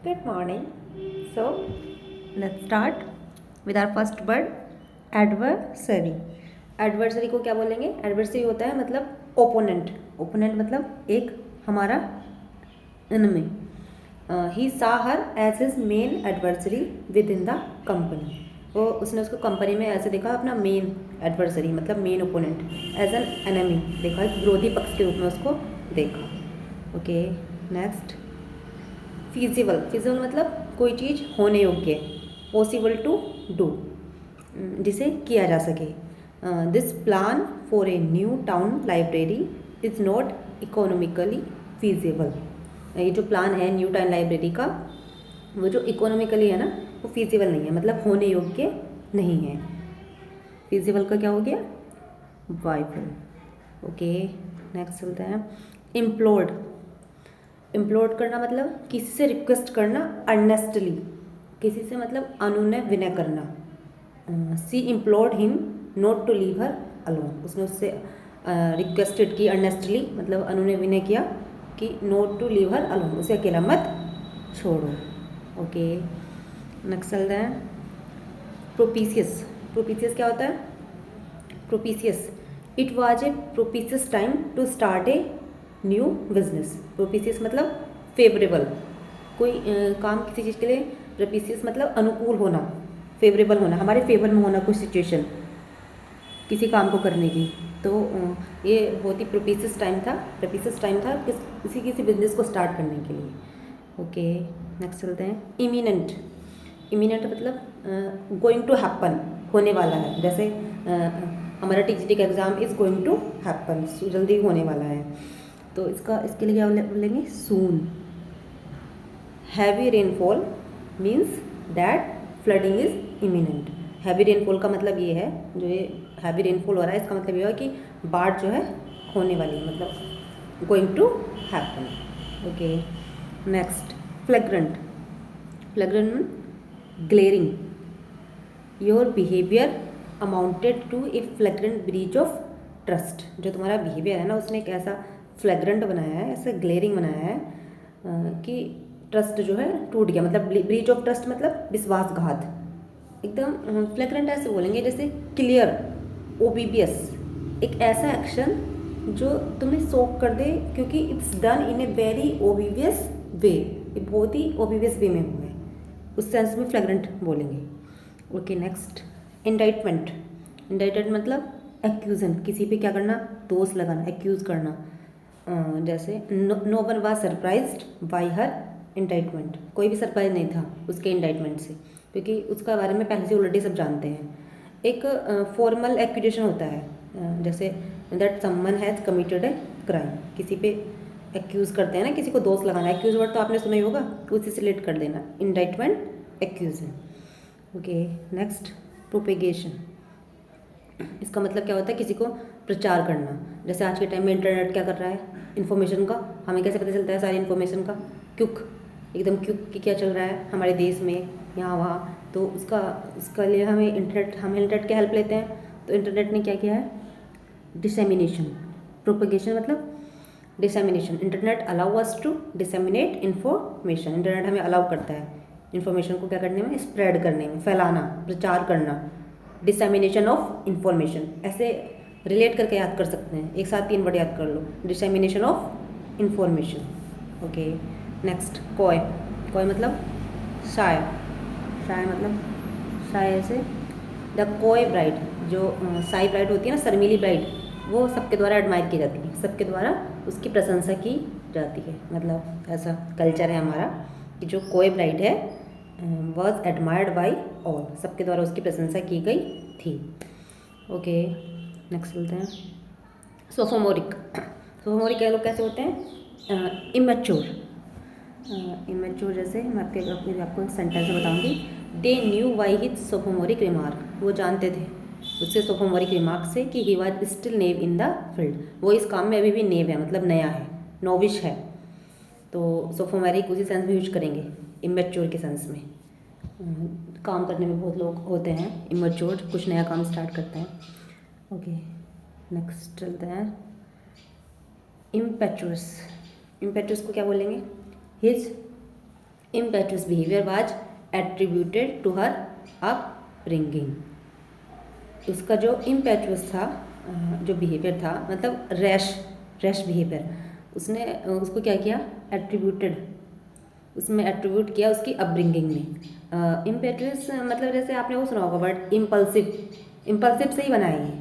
Good morning. So let's start with our first word, adversary. Adversary को क्या बोलेंगे? Adversary होता है मतलब opponent. Opponent मतलब एक हमारा enemy. He saw her as his main adversary within the company. वो उसने उसको कंपनी में ऐसे देखा अपना मेन एडवर्सरी मतलब main opponent as an enemy देखा, एक विरोधी पक्ष के रूप में उसको देखा. Okay next, feasible. फिजिबल मतलब कोई चीज़ होने योग्य, पॉसिबल टू डू, जिसे किया जा सके. This plan for a new town library is not economically feasible. ये जो प्लान है न्यू टाउन लाइब्रेरी का, वो जो इकोनॉमिकली है ना, वो फिजिबल नहीं है, मतलब होने योग्य नहीं है. फिजिबल का क्या हो गया? वाइबल. ओके नेक्स्ट चलते हैं. इम्प्लोर्ड. इम्प्लोर्ड करना मतलब किसी से रिक्वेस्ट करना अर्नेस्टली, किसी से मतलब अनुनय विनय करना. She implored him not to leave her alone. उसने उससे रिक्वेस्टेड की अर्नेस्टली, मतलब अनुनय विनय किया कि not to leave her alone, उसे अकेला मत छोड़ो. ओके नेक्स्ट चलते हैं. प्रोपीसियस. प्रोपीसियस क्या होता है? Propitious, it was a propitious time to start a new business. Propitious मतलब फेवरेबल, कोई काम किसी चीज़ के लिए. प्रोपीसियस मतलब अनुकूल होना, फेवरेबल होना, हमारे फेवर में होना, कुछ सिचुएशन किसी काम को करने की. तो ये बहुत ही प्रोपीसियस टाइम था. प्रोपीसियस टाइम था किसी बिजनेस को स्टार्ट करने के लिए. ओके नेक्स्ट चलते हैं. इमिनेंट. इमिनेंट मतलब गोइंग टू हैपन, होने वाला है. जैसे हमारा टीजीटी का exam is going to happen, जल्दी होने वाला है. तो इसके लिए क्या बोलेंगे? Soon. Heavy rainfall means that flooding is imminent. Heavy rainfall का मतलब ये है, जो ये हैवी रेनफॉल हो रहा है इसका मतलब ये है कि बाढ़ जो है होने वाली है, मतलब going to happen. Okay next, flagrant. Flagrant mean glaring. Your behaviour amounted to a flagrant breach of trust. जो तुम्हारा बिहेवियर है ना, उसने एक ऐसा फ्लैग्रेंट बनाया है, ऐसा ग्लेरिंग बनाया है कि ट्रस्ट जो है टूट गया. मतलब ब्रीच ऑफ ट्रस्ट मतलब विश्वासघात. एकदम फ्लैग्रेंट ऐसे बोलेंगे जैसे क्लियर, ओबीवियस, एक ऐसा एक्शन जो तुम्हें शॉक कर दे क्योंकि it's done in a very obvious way. ये बहुत ही ओबीवियस वे में हुआ है, उस सेंस में फ्लैग्रेंट बोलेंगे. Okay next, indictment. इंडाइटमेंट मतलब एक्यूजन, किसी पे क्या करना? दोष लगाना, एक्यूज़ करना. जैसे no one was surprised by her indictment. कोई भी सरप्राइज नहीं था उसके इंडाइटमेंट से, क्योंकि उसका बारे में पहले से ऑलरेडी सब जानते हैं. एक फॉर्मल एक्यूजेशन होता है, जैसे that someone has committed a crime. किसी पे एक्यूज़ करते हैं ना, किसी को दोष लगाना. एक्यूज वर्ड तो आपने सुना ही होगा, उसी से रिलेट कर देना. Indictment, accusation. Okay next, propagation. इसका मतलब क्या होता है? किसी को प्रचार करना. जैसे आज के टाइम में इंटरनेट क्या कर रहा है? इन्फॉर्मेशन का हमें कैसे पता चलता है? सारी इन्फॉर्मेशन का क्विक, एकदम क्विक कि क्या चल रहा है हमारे देश में, यहाँ वहाँ. तो उसका लिए हम इंटरनेट की हेल्प लेते हैं. तो इंटरनेट ने क्या किया है? डिसेमिनेशन. प्रोपेगेशन मतलब dissemination. Internet allow us to disseminate information. Internet हमें अलाउ करता है इन्फॉर्मेशन को क्या करने में? स्प्रेड करने में, फैलाना, प्रचार करना. डिसेमिनेशन ऑफ इन्फॉर्मेशन, ऐसे रिलेट करके याद कर सकते हैं. एक साथ 3 वर्ड याद कर लो. Dissemination of information. Okay next, coy. Coy मतलब शाय. शाय मतलब शाय ऐसे द कॉय ब्राइड. जो शाई ब्राइड होती है ना, शर्मीली ब्राइड, वो सबके द्वारा एडमायर की जाती है, सबके द्वारा उसकी प्रशंसा की जाती है. मतलब ऐसा कल्चर है हमारा कि जो कॉय ब्राइड है वॉज एडमायर्ड बाई ऑल, सबके द्वारा उसकी प्रशंसा की गई थी. ओके नेक्स्ट चलते हैं. सोफोमोरिक. सोफोमोरिक लोग कैसे होते हैं? इमेच्योर. इमेच्योर जैसे मैं आपको सेंटेंस में बताऊंगी. They knew why his sophomoric remark. वो जानते थे उससे सोफोमोरिक रिमार्क से कि he was still naive in the field. वो इस काम में अभी भी नेव है, मतलब नया है, नोविश है. तो सोफोमोरिक उसी सेंस में यूज करेंगे, इमेच्योर के सेंस में. काम करने में बहुत लोग होते हैं इमेच्योर, कुछ नया काम स्टार्ट करते हैं. ओके नेक्स्ट चलते हैं. इम्पेचुअस. इम्पेचुअस को क्या बोलेंगे? His impetuous behaviour was attributed to her upbringing. उसका जो इम्पेचुअस था, जो बिहेवियर था, मतलब रैश बिहेवियर, उसने उसको क्या किया, एट्रीब्यूटेड, उसमें एट्रीब्यूट किया उसकी अपब्रिंगिंग में। इम्पेचुअस मतलब जैसे आपने वो सुना होगा वर्ड इम्पल्सिव से ही बना है ये,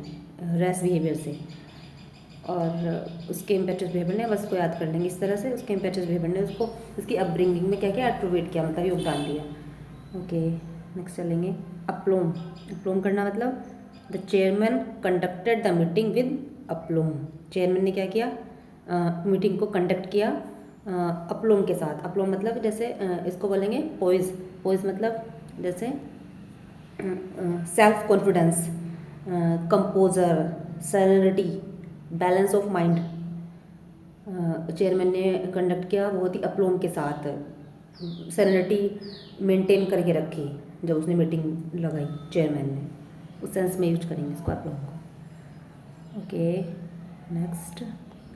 रैश बिहेवियर से। और उसके इम्पेचुअस बिहेवियर ने, बस उसको याद कर लेंगे इस तरह से, उसके इम्पेचुअस बिहेवियर ने उसको उसकी अपब्रिंगिंग में क्या किया, एट्रीब्यूट किया, मतलब योगदान दिया। ओके, नेक्स्ट चलेंगे। अप्लोम करना मतलब the chairman conducted the meeting with aplomb. Chairman ने क्या किया, मीटिंग को कंडक्ट किया अप्लोम के साथ। अप्लोम मतलब जैसे इसको बोलेंगे पोइज मतलब जैसे self confidence, composer, serenity, balance of mind. Chairman ने कंडक्ट किया बहुत ही अप्लोम के साथ, सेरेनिटी मेंटेन करके रखी जब उसने मीटिंग लगाई चेयरमैन ने, उस सेंस में यूज करेंगे इसको अप्लोम को। ओके, नेक्स्ट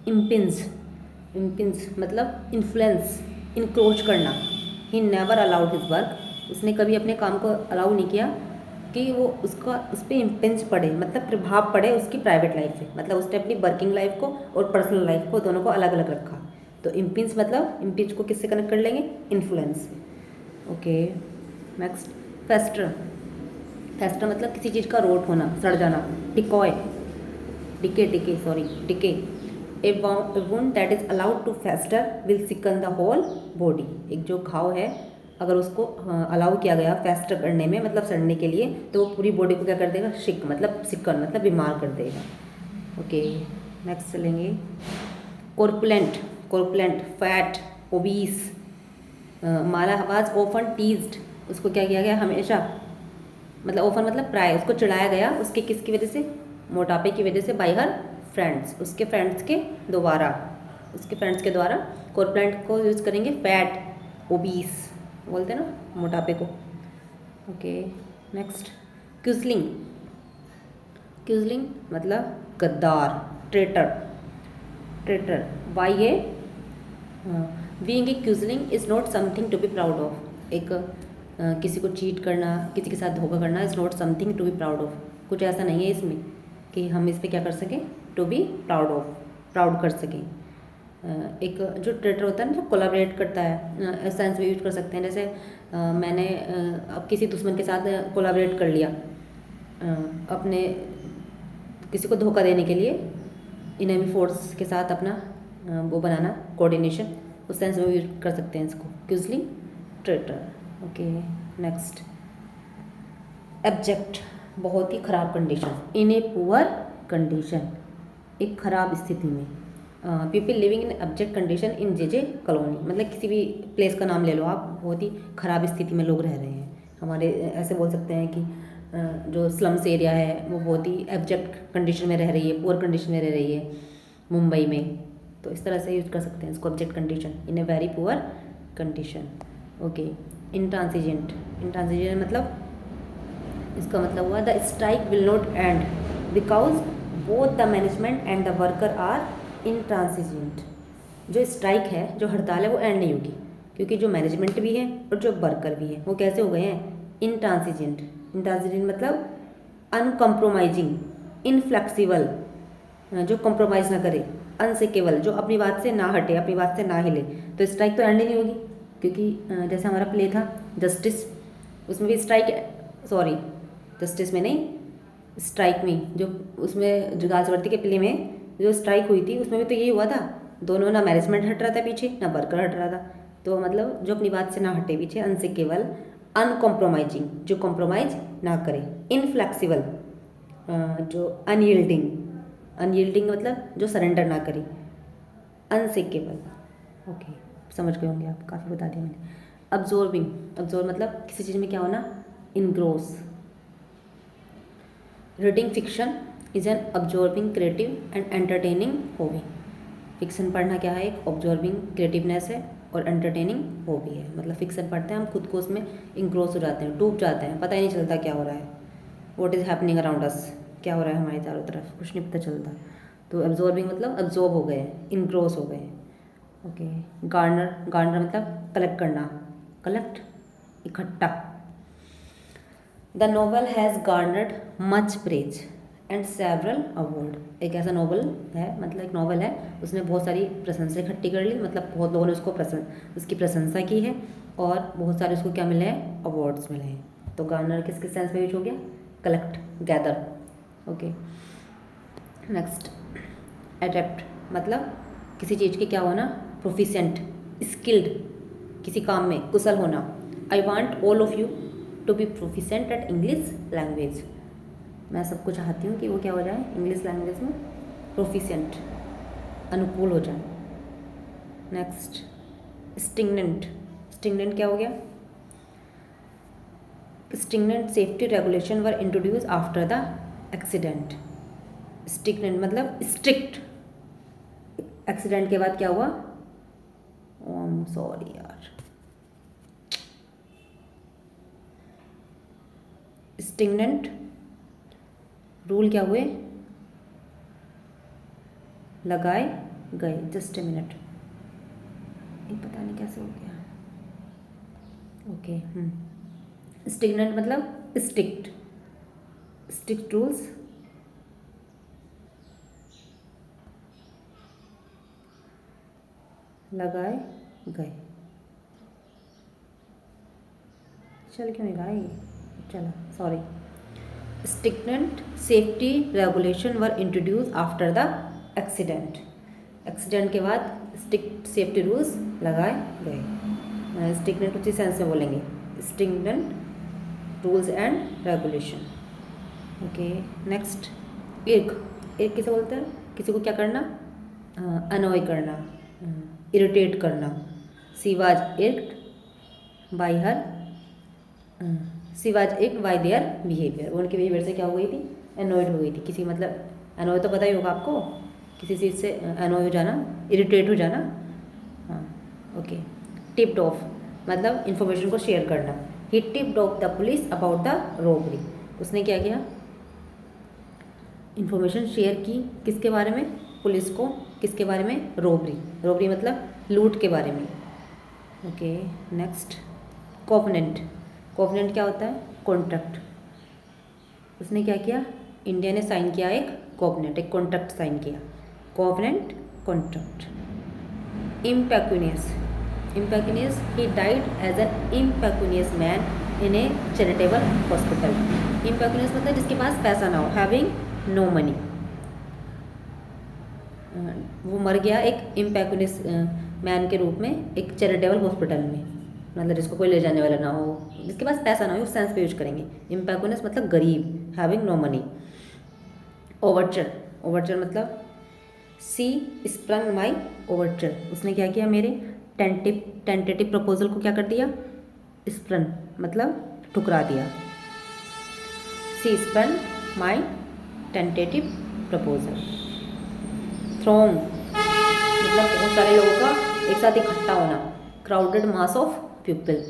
इम्पिंस मतलब इन्फ्लुएंस, इनक्रोच करना। He never allowed his work, उसने कभी अपने काम को अलाउ नहीं किया कि वो उसका उस पर इम्पिंस पड़े, मतलब प्रभाव पड़े उसकी प्राइवेट लाइफ पे, मतलब उसने अपनी वर्किंग लाइफ को और पर्सनल लाइफ को दोनों को अलग अलग रखा। तो इम्पिंस मतलब इम्पिंस को किससे कनेक्ट कर लेंगे, इन्फ्लुएंस। ओके, नेक्स्ट फेस्टर मतलब किसी चीज़ का रोट होना, सड़ जाना। Decay a wound that is allowed to fester will sicken the whole body. एक जो घाव है अगर उसको अलाउ किया गया फेस्टर करने में, मतलब सड़ने के लिए, तो वो पूरी बॉडी को क्या कर देगा, सिकन मतलब बीमार कर देगा। ओके, नेक्स्ट चलेंगे। Corpulent fat, obese. Mala was often teased, उसको क्या किया गया हमेशा, मतलब ऑफन मतलब प्राय, उसको चिढ़ाया गया उसके किसकी वजह से, मोटापे की वजह से, बाय हर फ्रेंड्स, उसके फ्रेंड्स के द्वारा। कॉर्पुलेंट को यूज़ करेंगे फैट, ओबीस बोलते हैं ना मोटापे को। ओके, नेक्स्ट क्यूजलिंग मतलब गद्दार, traitor. Why a being a quisling is not something to be proud of. एक किसी को चीट करना, किसी के साथ धोखा करना is not something to be proud of. कुछ ऐसा नहीं है इसमें कि हम इस पर क्या कर सकें, टू बी प्राउड कर सकें। एक जो ट्रेटर होता है ना, जो कोलैबोरेट करता है, सेंस में यूज कर सकते हैं। जैसे मैंने अब किसी दुश्मन के साथ कोलैबोरेट कर लिया अपने किसी को धोखा देने के लिए, इनेमी फोर्स के साथ अपना वो बनाना कोऑर्डिनेशन, उस सेंस में यूज कर सकते हैं इसको, क्यूजलिंग, ट्रेटर। ओके, नेक्स्ट एब्जेक्ट बहुत ही ख़राब condition, in a poor condition, एक ख़राब स्थिति में। People living in abject condition in J colony, मतलब किसी भी प्लेस का नाम ले लो आप, बहुत ही ख़राब स्थिति में लोग रह रहे हैं हमारे। ऐसे बोल सकते हैं कि जो स्लम्स एरिया है वो बहुत ही एब्जेक्ट कंडीशन में रह रही है, पुअर कंडीशन में रह रही है मुंबई में, तो इस तरह से यूज कर सकते हैं इसको, abject condition, in a very poor condition. Okay, intransigent मतलब इसका मतलब हुआ the strike will not end because both the management and the worker are intransigent. जो स्ट्राइक है, जो हड़ताल है, वो एंड नहीं होगी क्योंकि जो मैनेजमेंट भी है और जो वर्कर भी है वो कैसे हो गए हैं, इंट्रांसिजेंट मतलब अनकम्प्रोमाइजिंग, इनफ्लेक्सिबल, जो कॉम्प्रोमाइज़ ना करे, अनसेकेबल, जो अपनी बात से ना हटे, अपनी बात से ना हिले। तो स्ट्राइक तो एंड ही नहीं होगी क्योंकि जैसे हमारा प्ले था जस्टिस, उसमें भी जस्टिस में नहीं, स्ट्राइक में, जो उसमें जो गाजवर्ती के प्ले में जो स्ट्राइक हुई थी उसमें भी तो यही हुआ था, दोनों, ना मैनेजमेंट हट रहा था पीछे, ना वर्कर हट रहा था। तो मतलब जो अपनी बात से ना हटे पीछे, अनसेकेबल, अनकॉम्प्रोमाइजिंग, जो कॉम्प्रोमाइज ना करे, इनफ्लेक्सिबल, जो अनयील्डिंग मतलब जो सरेंडर ना करे, अनसेकेबल। ओके, समझ गए होंगे आप, काफ़ी बता दिया मैंने। अब्जॉर्ब मतलब किसी चीज़ में क्या होना, engross. Reading fiction is an absorbing, creative and entertaining hobby. Fiction पढ़ना क्या है, एक ऑब्जॉर्बिंग क्रिएटिवनेस है और एंटरटेनिंग हॉबी है। मतलब फिक्शन पढ़ते हैं हम, खुद को उसमें इंग्रोस हो जाते हैं, डूब जाते हैं, पता ही नहीं चलता क्या हो रहा है, what is happening around us, क्या हो रहा है हमारे चारों तरफ, कुछ नहीं पता चलता। तो एब्जॉर्बिंग मतलब एब्जॉर्ब हो गए, इंग्रोस हो गए। ओके, गार्नर मतलब कलेक्ट करना, कलेक्ट, इकट्ठा। The novel has garnered much praise and several award. एक ऐसा नॉवल है, मतलब एक नॉवल है, उसने बहुत सारी प्रशंसा इकट्ठी कर ली, मतलब बहुत लोगों ने उसकी प्रशंसा की है और बहुत सारे उसको क्या मिले हैं, अवार्ड्स मिले हैं। तो गार्नर किसके सेंस में यूज हो गया, collect, gather. Okay next, adept मतलब किसी चीज़ के क्या होना, प्रोफिशिएंट, स्किल्ड, किसी काम में कुशल होना। I want all of you to be proficient at English language. मैं सबको चाहती हूँ कि वो क्या हो जाए, इंग्लिश लैंग्वेज में प्रोफिशिएंट, अनुकूल हो जाए। नेक्स्ट, स्टिंगनेंट। स्टिंगनेंट क्या हो गया, stringent safety regulation were introduce after the accident. Stringent मतलब स्ट्रिक्ट, एक्सीडेंट के बाद क्या हुआ, सॉरी यार, स्टिंगनेंट रूल क्या हुए, लगाए गए। जस्ट ए मिनट, पता नहीं कैसे हो गया। ओके स्टिंगनेंट मतलब स्ट्रिक्ट, स्ट्रिक्ट रूल्स लगाए गए। चल क्यों नहीं रहा ये, चलो sorry. Stringent safety regulation were introduce after the accident. Accident के बाद स्ट्रिक्ट सेफ्टी रूल्स लगाए गए। स्टिंगनेंट उसी सेंस में बोलेंगे, stringent rules and regulation. Okay next, irk. Irk किसे बोलते हैं, किसी को क्या करना, अनॉय करना, इरिटेट करना। She was irked by her, she was irked by their behaviour. उनके बिहेवियर से क्या हो गई थी, अनॉयड हो गई थी। किसी मतलब अनॉय तो पता ही होगा आपको, किसी चीज़ से अनॉय हो जाना, इरिटेट हो जाना। हाँ ओके। टिप्ड ऑफ मतलब इन्फॉर्मेशन को शेयर करना। He tipped off the police about the robbery. उसने क्या किया, इन्फॉर्मेशन शेयर की, किसके बारे में, पुलिस को, किसके बारे में, रॉबरी। रॉबरी मतलब लूट के बारे में। Okay next, covenant. कोवेनेंट क्या होता है, कॉन्ट्रैक्ट। उसने क्या किया, इंडिया ने साइन किया एक कोवेनेंट, एक कॉन्ट्रैक्ट साइन किया, covenant contract. Impecunious, impecunious he died as an impecunious man in a charitable hospital. Impecunious मतलब जिसके पास पैसा ना हो, हैविंग नो मनी। वो मर गया एक इम्पेक्यूनियस मैन के रूप में एक चैरिटेबल हॉस्पिटल में, मतलब जिसको कोई ले जाने वाला ना हो, जिसके पास पैसा ना हो, उस सेंस पे यूज करेंगे। इम्पेक्यूनियस मतलब गरीब, having no money. Overture, overture मतलब सी स्प्रंग माई ओवरचर। उसने क्या किया, मेरे टेंटेटिव प्रपोजल को क्या कर दिया, स्प्रंग मतलब ठुकरा दिया। She spurned my tentative proposal. Throng मतलब बहुत सारे लोगों का एक साथ इकट्ठा होना, क्राउडेड मास ऑफ पीपल।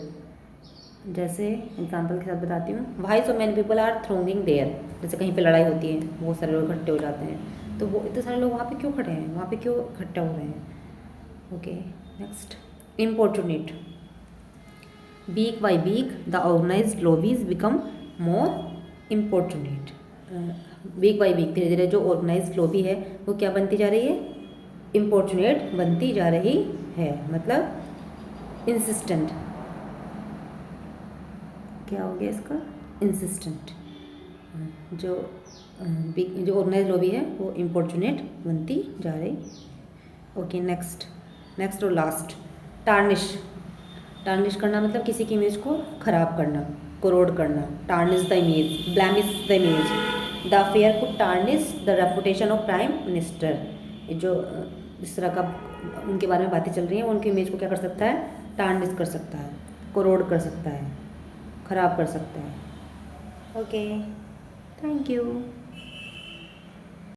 जैसे एग्जाम्पल के साथ बताती हूँ, why so many people are thronging there. जैसे कहीं पे लड़ाई होती है, बहुत सारे लोग इकट्ठे हो जाते हैं, तो वो इतने सारे लोग वहाँ पे क्यों खड़े हैं, वहाँ पे क्यों इकट्ठे हो रहे हैं। Okay next, importunate. Week by week the organised lobbies become more importunate. Week by week धीरे धीरे जो ऑर्गेनाइज्ड लॉबी है वो क्या बनती जा रही है, इम्पोर्चुनेट बनती जा रही है, मतलब इंसिस्टेंट। क्या हो गया इसका, इंसिस्टेंट। जो ऑर्गेनाइज्ड लॉबी है वो इम्पोर्चुनेट बनती जा रही। ओके नेक्स्ट, नेक्स्ट और लास्ट, टार्निश। टार्निश करना मतलब किसी की इमेज को खराब करना, कोरोड करना। Tarnish the image, blemish the image. The affair could tarnish the reputation of prime minister. जो इस तरह का उनके बारे में बातें चल रही हैं, उनकी इमेज को क्या कर सकता है, टार्निश कर सकता है, कोरोड कर सकता है, खराब कर सकता है। Okay thank you.